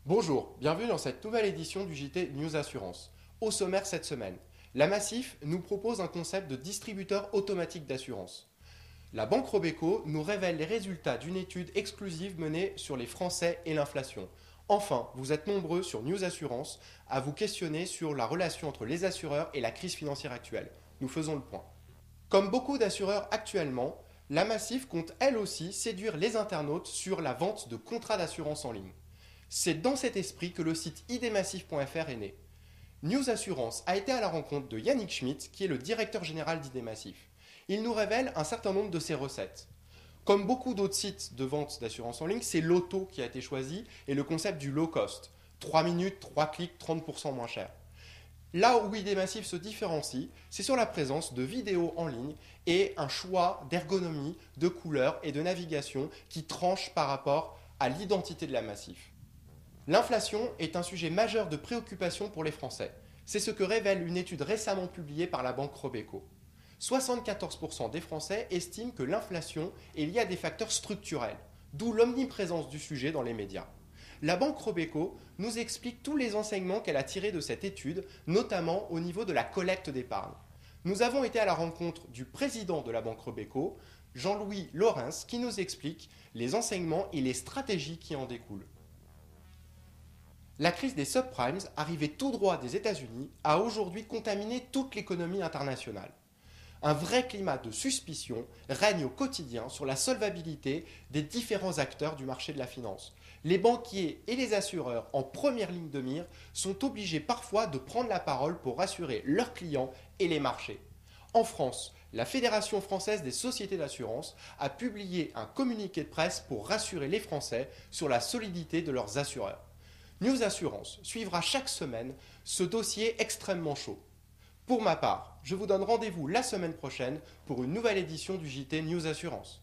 Bonjour, bienvenue dans cette nouvelle édition du JT News Assurance. Au sommaire cette semaine, la Massif nous propose un concept de distributeur automatique d'assurance. La banque Robeco nous révèle les résultats d'une étude exclusive menée sur les Français et l'inflation. Enfin, vous êtes nombreux sur News Assurance à vous questionner sur la relation entre les assureurs et la crise financière actuelle. Nous faisons le point. Comme beaucoup d'assureurs actuellement, la Massif compte elle aussi séduire les internautes sur la vente de contrats d'assurance en ligne. C'est dans cet esprit que le site idmassif.fr est né. News Assurance a été à la rencontre de Yannick Schmitt, qui est le directeur général d'IDMassif. Il nous révèle un certain nombre de ses recettes. Comme beaucoup d'autres sites de vente d'assurance en ligne, c'est l'auto qui a été choisi et le concept du low cost. 3 minutes, 3 clics, 30% moins cher. Là où IDMassif se différencie, c'est sur la présence de vidéos en ligne et un choix d'ergonomie, de couleurs et de navigation qui tranche par rapport à l'identité de la Massif. L'inflation est un sujet majeur de préoccupation pour les Français. C'est ce que révèle une étude récemment publiée par la banque Robeco. 74% des Français estiment que l'inflation est liée à des facteurs structurels, d'où l'omniprésence du sujet dans les médias. La banque Robeco nous explique tous les enseignements qu'elle a tirés de cette étude, notamment au niveau de la collecte d'épargne. Nous avons été à la rencontre du président de la banque Robeco, Jean-Louis Laurens, qui nous explique les enseignements et les stratégies qui en découlent. La crise des subprimes, arrivée tout droit des États-Unis, a aujourd'hui contaminé toute l'économie internationale. Un vrai climat de suspicion règne au quotidien sur la solvabilité des différents acteurs du marché de la finance. Les banquiers et les assureurs en première ligne de mire sont obligés parfois de prendre la parole pour rassurer leurs clients et les marchés. En France, la Fédération française des sociétés d'assurance a publié un communiqué de presse pour rassurer les Français sur la solidité de leurs assureurs. News Assurance suivra chaque semaine ce dossier extrêmement chaud. Pour ma part, je vous donne rendez-vous la semaine prochaine pour une nouvelle édition du JT News Assurance.